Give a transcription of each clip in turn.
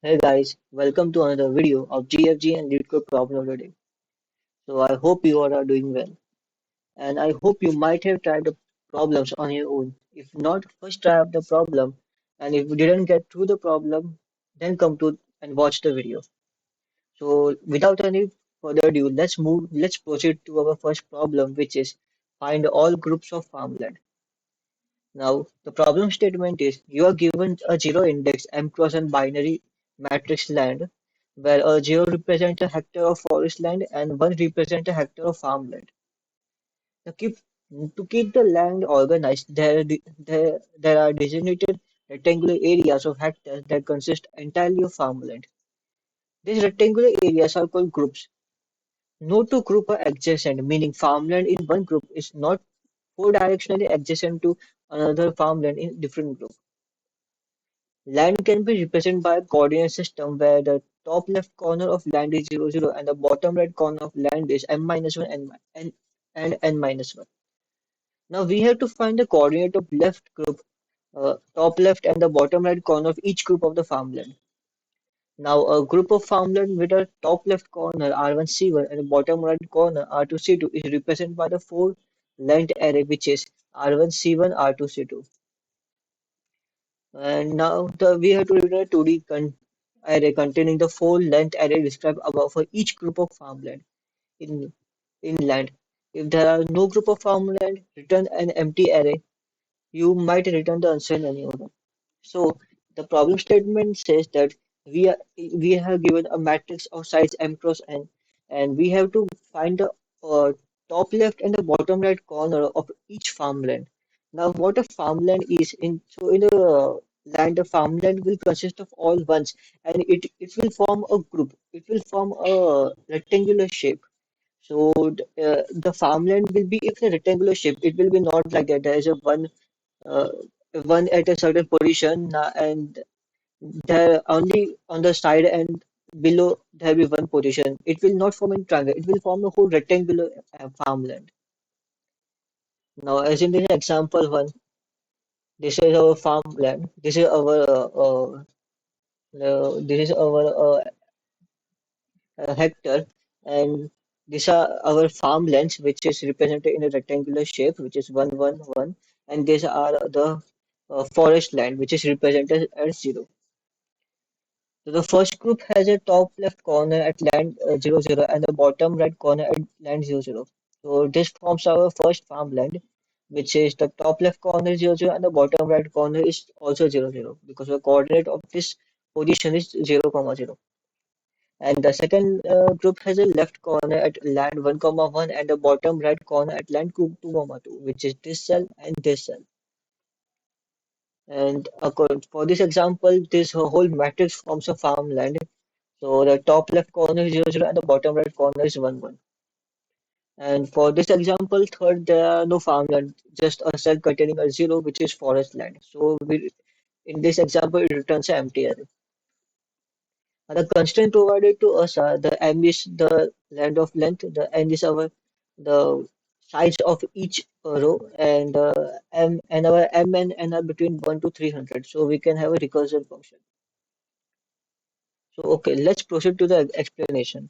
Hey guys, welcome to another video of GFG and LeetCode problem today. So I hope you all are doing well, and I hope you might have tried the problems on your own. If not, first try out the problem, and if you didn't get through the problem, then come to and watch the video. So without any further ado, let's proceed to our first problem, which is find all groups of farmland. Now, the problem statement is you are given a zero index M cross n binary matrix land where a zero represents a hectare of forest land and one represents a hectare of farmland. Now, to keep the land organized, there are designated rectangular areas of hectares that consist entirely of farmland. These rectangular areas are called groups. No two groups are adjacent, meaning farmland in one group is not four-directionally adjacent to another farmland in different group. Land can be represented by a coordinate system where the top left corner of land is 0, 0 and the bottom right corner of land is m minus 1 and n minus 1. Now we have to find the coordinate of left group, top left and the bottom right corner of each group of the farmland. Now a group of farmland with a top left corner R1C1 and a bottom right corner R2C2 is represented by the four length array which is R1C1, R2C2. And now we have to return a 2D array containing the full length array described above for each group of farmland in land. If there are no group of farmland, return an empty array. You might return the answer in any order. So the problem statement says that we have given a matrix of size m cross n, and we have to find the top left and the bottom right corner of each farmland. Now, what a farmland is in a land, a farmland will consist of all ones, and it will form a group. It will form a rectangular shape. So the farmland will be if a rectangular shape. It will be not like that. There is a uh, one at a certain position and there only on the side and below there will be one position. It will not form a triangle. It will form a whole rectangular farmland. Now, as in this example one, this is our farmland. This is our hectare, and these are our farmlands, which is represented in a rectangular shape, which is 1, 1, 1, and these are the forest land, which is represented as 0. So the first group has a top left corner at land 0, 0 and the bottom right corner at land 0, 0. So this forms our first farmland, which is the top left corner is 0, 0 and the bottom right corner is also 0, 0 because the coordinate of this position is 0, 0. And the second group has a left corner at land 1, 1 and the bottom right corner at land 2, 2, which is this cell and this cell. And for this example, this whole matrix forms a farmland. So the top left corner is 0, 0 and the bottom right corner is 1, 1. And for this example, third, there are no farmland, just a cell containing a 0, which is forest land. So in this example, it returns an empty array. And the constraint provided to us are the m is the land of length, the n is the size of each row, and m and our m and n are between 1 to 300. So we can have a recursive function. So okay, let's proceed to the explanation.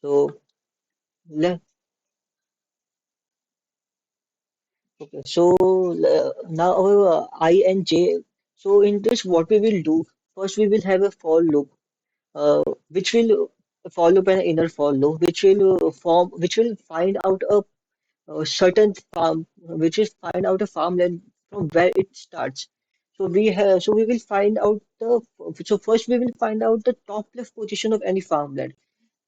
So let okay, so now our I and j. So in this, what we will do first, we will have a for loop, which will for loop and inner for loop, which will find out a certain farm, which is find out a farmland from where it starts. So we will find out so first we will find out the top left position of any farmland,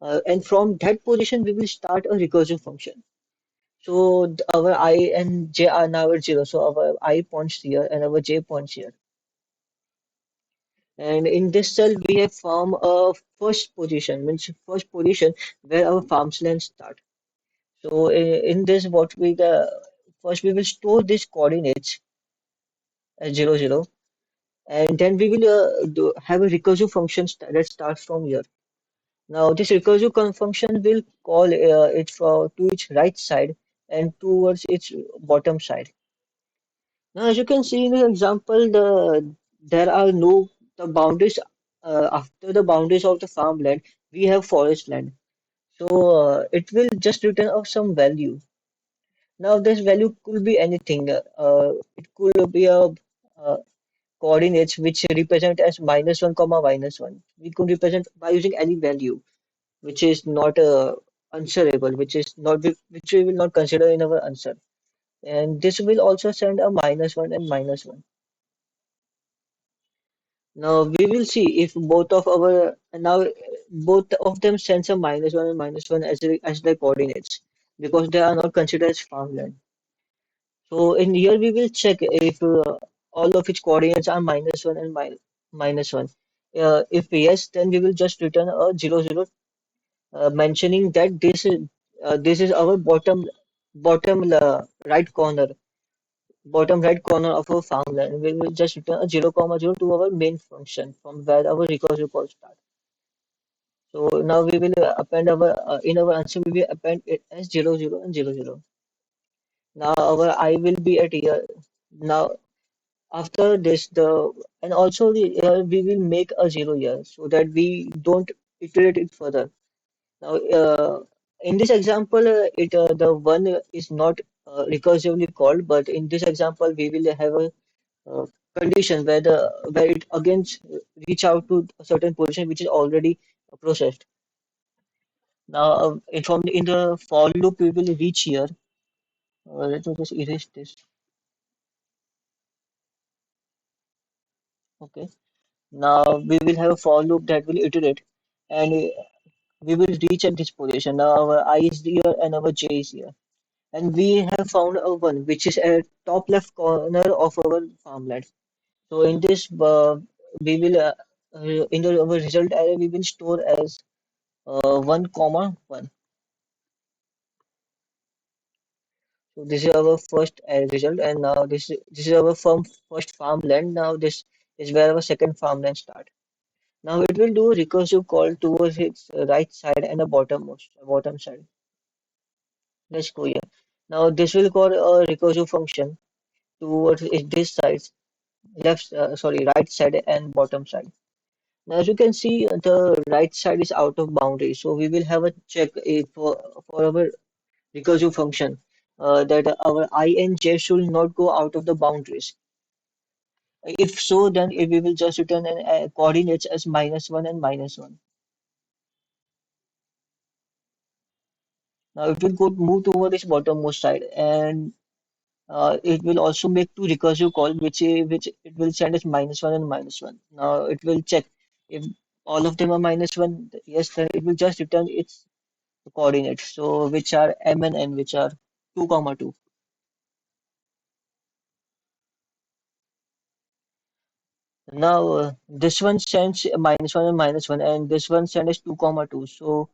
and from that position we will start a recursive function. So our I and j are now at 0. So our I points here and our j points here. And in this cell, we have form a first position, means first position where our farmlands start. So in this, what we first we will store these coordinates as 0, 0, and then we will have a recursive function that starts from here. Now this recursive function will call it to its right side and towards its bottom side. Now, as you can see in the example, there are no the boundaries after the boundaries of the farmland, we have forest land. So it will just return of some value. Now, this value could be anything. It could be a coordinates which represent as -1 comma -1. We could represent by using any value which is not answerable, which we will not consider in our answer. And this will also send a -1 and -1. Now we will see if both of them sends a -1 and -1 as their coordinates because they are not considered as farmland. So in here we will check if all of its coordinates are -1 and -1. If yes, then we will just return a 0 0, mentioning that this is our bottom right corner of our farmland. We will just return a 0 0 to our main function from where our recursive call starts. So now we will append our in our answer we will append it as 0 0 and 0 0. Now our I will be at here. Now after this and also we will make a 0 here so that we don't iterate it further. Now in this example the one is not recursively called, but in this example we will have a uh, condition where it again reach out to a certain position which is already processed. Now, in the for loop, we will reach here. Let me just erase this. Okay. Now we will have a for loop that will iterate, and we will reach at this position. Now our I is here and our j is here, and we have found a one which is at top left corner of our farmland. So in this, we will in the our result array we will store as 1 comma 1. So this is our first result, and now this is our first farmland. Now this is where our second farmland start. Now it will do a recursive call towards its right side and a bottom side. Let's go here. Now this will call a recursive function towards this side, right side and bottom side. Now as you can see, the right side is out of boundary, so we will have a check if for our recursive function that our I and j should not go out of the boundaries. If so, then we will just return an coordinates as -1 and -1. Now it will go move toward this bottommost side, and it will also make two recursive call, which it will send as -1 and -1. Now it will check if all of them are -1. Yes, then it will just return its coordinates. So which are m and n, which are 2 comma 2. Now this one sends -1 and -1, and this one sends 2 comma 2. So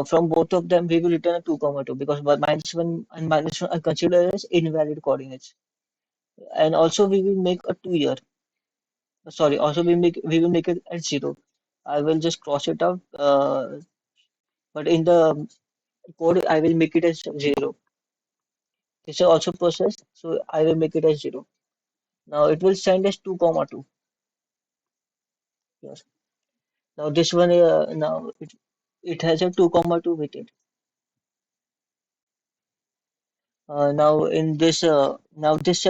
from both of them, we will return a 2 comma 2 because -1 and -1 are considered as invalid coordinates. And also we will make a 2 here. Sorry, also we will make it at 0. I will just cross it out. But in the code, I will make it as 0. This is also processed, so I will make it as 0. Now it will send as 2 comma 2. Yes. Now this one now it has a 2 comma 2 with it. Now this cell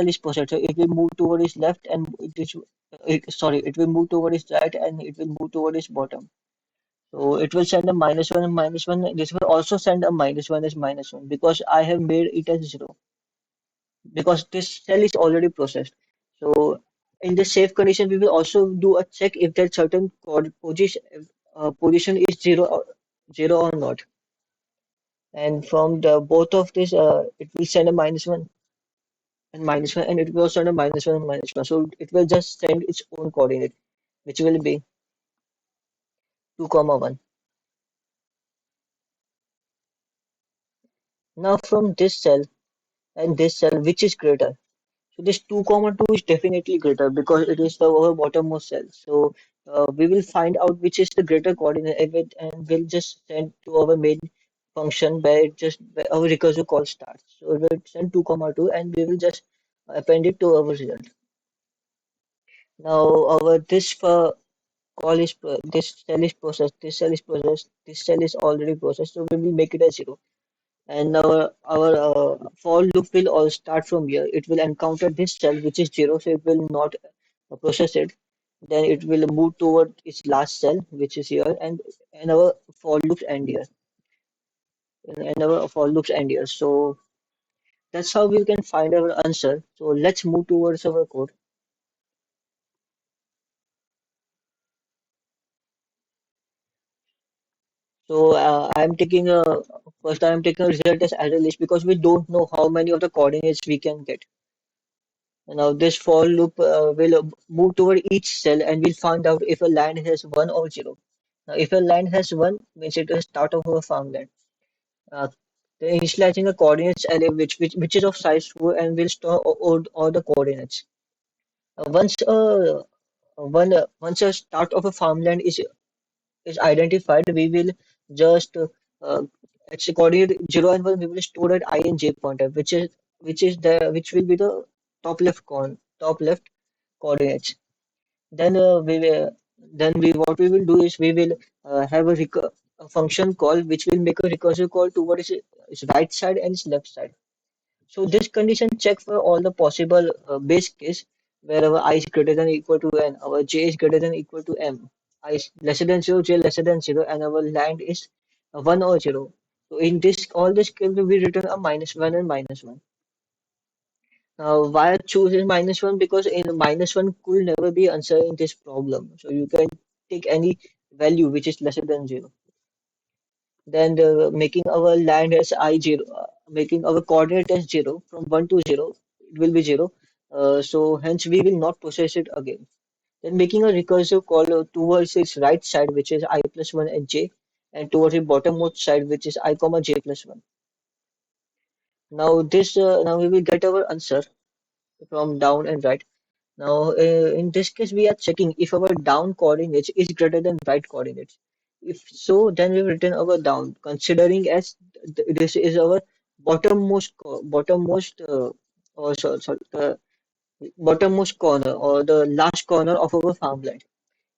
is processed. So it will move toward its left and it will move toward its right and it will move toward its bottom. So it will send a -1 and -1. This will also send a -1 as -1 because I have made it as 0 because this cell is already processed. So in the safe condition, we will also do a check if that certain position is 0 or not. And from the both of this, it will send a -1 and -1, and it will also send a -1 and -1. So it will just send its own coordinate, which will be 2 comma 1. Now from this cell and this cell, which is greater? So this 2 comma 2 is definitely greater because it is the our bottommost cell. So we will find out which is the greater coordinate and we'll just send to our main function where our recursive call starts. So we will send 2 comma 2 and we will just appended to our result. Now our this call is this cell is processed, this cell is processed, this cell is already processed, so we will make it as zero. And our for loop will all start from here. It will encounter this cell which is zero, so it will not process it. Then it will move toward its last cell which is here, and our for loops end here. And our for loops end here. So that's how we can find our answer. So let's move towards our code. So I'm taking a first I'm taking a result as array list because we don't know how many of the coordinates we can get. Now this for loop will move toward each cell and we'll find out if a land has one or zero. Now if a land has one means it is start of a farmland. Uh, then initializing a coordinates array which is of size 4 and will store all the coordinates. Once a start of a farmland is identified, we will just it's coordinate 0 and 1 we will store at I and j pointer, which will be the top left coordinates. Then we what we will do is we will have a function call which will make a recursive call towards its right side and its left side. So this condition check for all the possible base case where our I is greater than or equal to n, our j is greater than or equal to m, I is lesser than 0, j lesser than 0, and our land is 1 or 0. So in this, all this case will be written a -1 and -1. Why I choose is -1 because in -1 could never be answer in this problem. So you can take any value which is lesser than 0. Then making our land as I0, making our coordinate as 0 from 1 to 0, it will be 0. So hence we will not process it again. Then making a recursive call towards its right side, which is I plus 1 and j, and towards the bottommost side, which is I comma j plus 1. Now we will get our answer from down and right. Now, in this case, we are checking if our down coordinates is greater than right coordinates. If so, then we've written our down, considering as this is our bottommost, bottommost corner or the last corner of our farmland.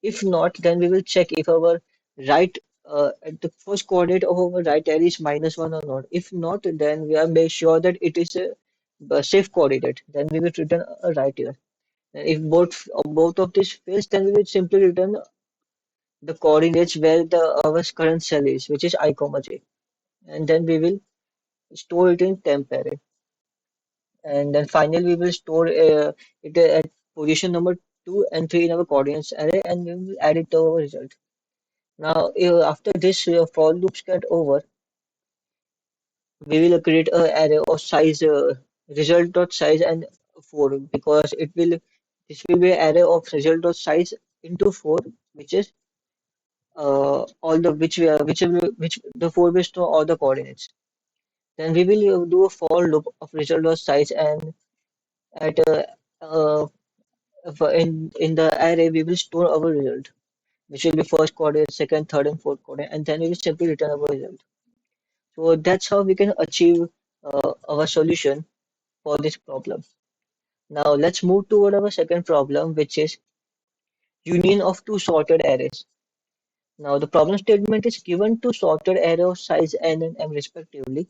If not, then we will check if our right, the first coordinate of our right array is -1 or not. If not, then we are make sure that it is a safe coordinate. Then we will return a right here. And if both of these fails, then we will simply return the coordinates where the our current cell is, which is I comma j, and then we will store it in temp array, and then finally we will store it at position number 2 and 3 in our coordinates array, and we will add it to our result. Now, after this for loops get over, we will create a array of size result dot size and 4 because it will this will be an array of result dot size into 4, which is all the which the four ways to all the coordinates. Then we will do a for loop of result of size and at uh, in the array we will store our result, which will be first coordinate, second, third, and fourth coordinate, and then we will simply return our result. So that's how we can achieve our solution for this problem. Now let's move toward our second problem, which is union of two sorted arrays. Now the problem statement is given two sorted array of size n and m respectively.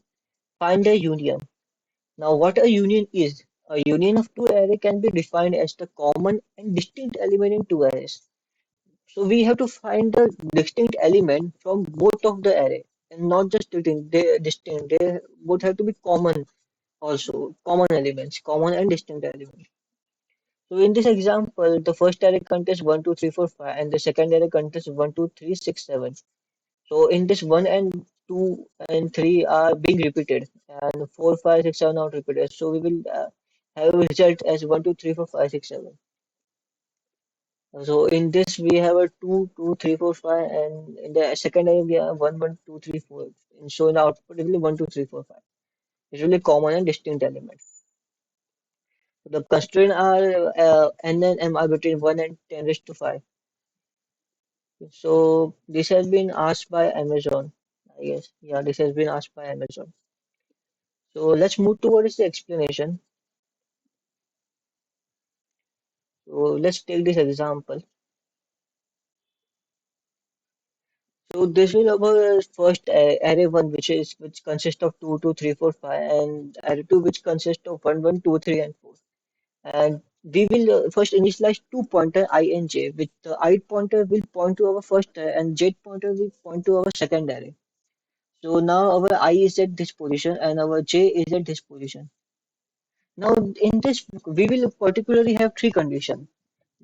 Find a union. Now, what a union is? A union of two arrays can be defined as the common and distinct element in two arrays. So we have to find the distinct element from both of the array and not just distinct. They distinct. They both have to be common also. Common elements, common and distinct elements. So in this example, the first array contains 1, 2, 3, 4, 5, and the second array contains 1, 2, 3, 6, 7. So in this 1 and 2 and 3 are being repeated and 4, 5, 6 are not repeated. So we will have a result as 1, 2, 3, 4, 5, 6, 7. So in this we have a 2, 2, 3, 4, 5, and in the second array we have 1, 1, 2, 3, 4. And so in the output it will be 1, 2, 3, 4, 5. It's really common and distinct element. The constraint are n and m are between 1 and 10 raised to 5. So this has been asked by Amazon, I guess. Yeah, this has been asked by Amazon. So let's move towards the explanation. So let's take this example. So this will our first array one, which consists of 2, 2, 3, 4, 5, and array two, which consists of 1, 1, 2, 3, and 4. And we will first initialize two pointer I and j, which the I pointer will point to our first array and j pointer will point to our second array. So now our I is at this position and our j is at this position. Now in this we will particularly have three conditions.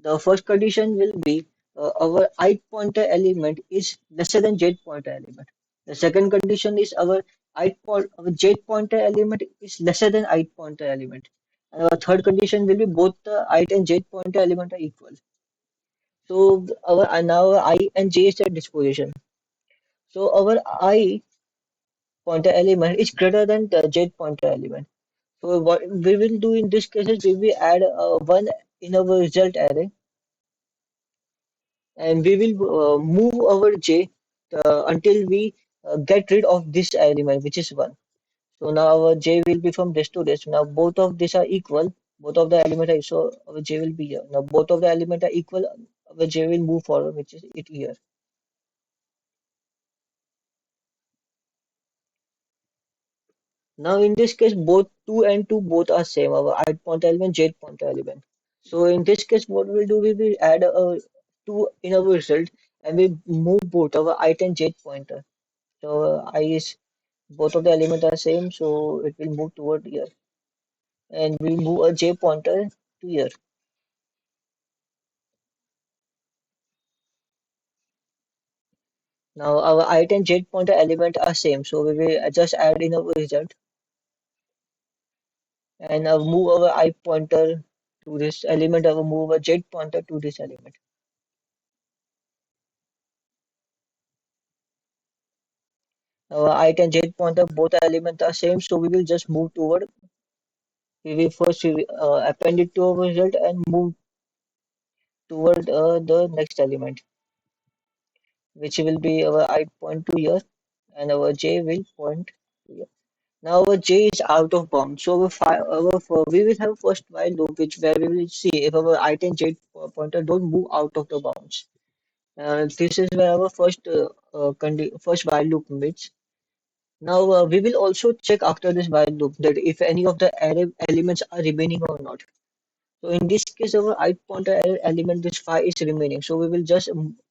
The first condition will be our I pointer element is lesser than j pointer element. The second condition is our j pointer element is lesser than I pointer element. And our third condition will be both the I and j pointer element are equal. So our now I and j is at disposition. So our I pointer element is greater than the j pointer element. So what we will do in this case is we will add one in our result array and we will move our j until we get rid of this element which is 1. So now our j will be from this to this. Now both of these are equal. Both of the elements are so our j will be here. Now both of the elements are equal. Our j will move forward, which is it here. Now in this case, both 2 and 2 both are same. Our I point element, j point element. So in this case, what we'll do, we will add a 2 in our result and we move both our I and j pointer. So I is both of the elements are same, so it will move toward here, and we move a j pointer to here. Now our I and j pointer element are same, so we will just add in our result and move our I pointer to this element, or move a j pointer to this element. Our I and j pointer both elements are same, so we will just move toward. We will first append it to our result and move toward the next element, which will be our I point to here, and our j will point to here. Now our j is out of bounds, so we will have first while loop, which where we will see if our I and j pointer don't move out of the bounds. This is where our first while loop meets. Now we will also check after this while loop that if any of the array elements are remaining or not. So in this case, our I pointer element this 5 is remaining. So we will just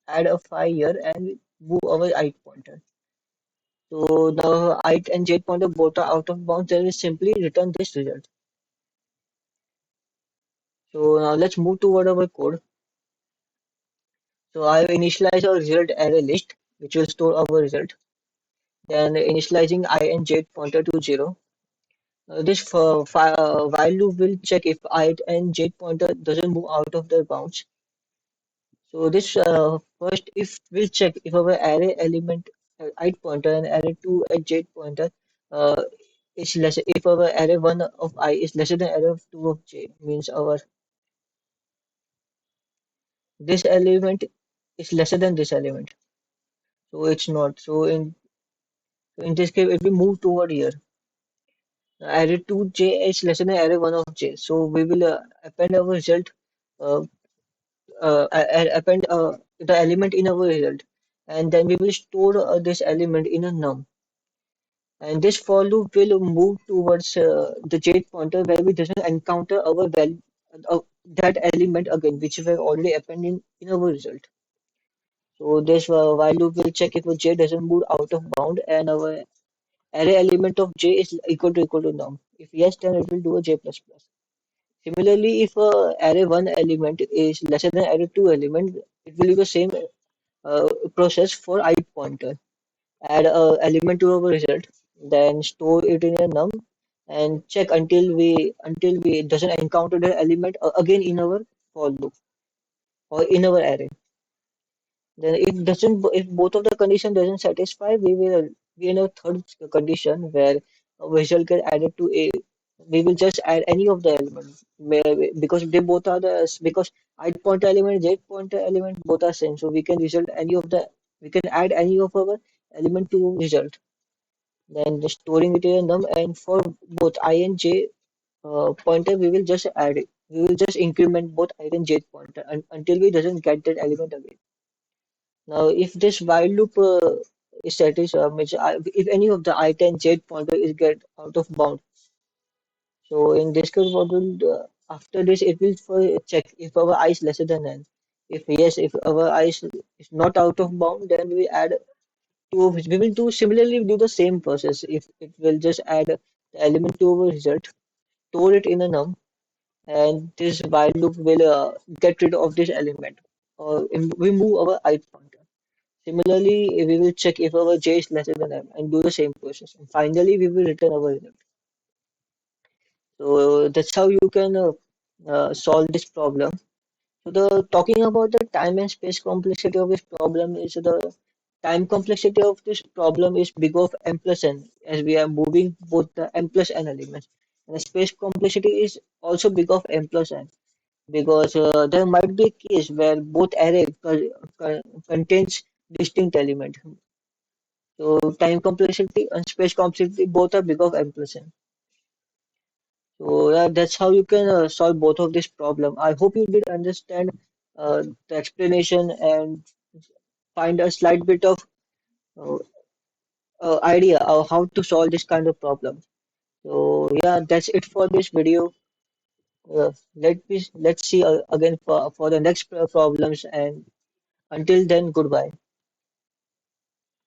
add a 5 here and move our I pointer. So now I and j pointer both are out of bounds. Then we simply return this result. So now let's move toward our code. So I initialize our result array list, which will store our result. Then initializing I and j pointer to 0. This while loop will check if I and j pointer doesn't move out of the bounds. So this first if we'll check if our array element I pointer and array 2 at j pointer uh, is less, if our array 1 of I is lesser than array of 2 of j, means our this element is lesser than this element. So it's not. So in this case, if we move toward here, array 2j is lesser than array 1 of j. So we will append our result, uh, append the element in our result, and then we will store this element in a num. And this for loop will move towards the j pointer where we doesn't encounter our value, that element again, which we have already appended in our result. So this while loop will check if j doesn't move out of bound and our array element of j is equal to num. If yes, then it will do a j plus plus. Similarly, if array 1 element is lesser than array 2 element, it will do the same process for I pointer. Add a element to our result, then store it in a num and check until we doesn't encounter the element again in our for loop or in our array. Then if both of the condition doesn't satisfy, we will be in a third condition where a result get added to a. We will just add any of the elements because they both are because I pointer element, j pointer element both are same. So we can add any of our element to result. Then just storing it in a num, and for both I and j pointer we will just add it. we will just increment both I and j pointer until we doesn't get that element again. Now, if this while loop is satisfied, means if any of the I and j pointer is get out of bound, so in this case, what will after this it will check if our I is lesser than n. If yes, if our I is not out of bound, then we add two. We will do similarly do the same process. If it will just add the element to our result, store it in a num, and this while loop will get rid of this element, or we move our I pointer. Similarly, we will check if our j is lesser than m and do the same process. And finally, we will return our result. So that's how you can solve this problem. So the talking about the time and space complexity of this problem is the time complexity of this problem is big of m plus n as we are moving both the m plus n elements. And the space complexity is also big of m plus n because there might be a case where both array contains distinct element. So time complexity and space complexity both are big of m plus n. So yeah, that's how you can solve both of this problem. I hope you did understand the explanation and find a slight bit of uh, idea of how to solve this kind of problem. So yeah, that's it for this video. Let's see again for the next problems, and until then, goodbye.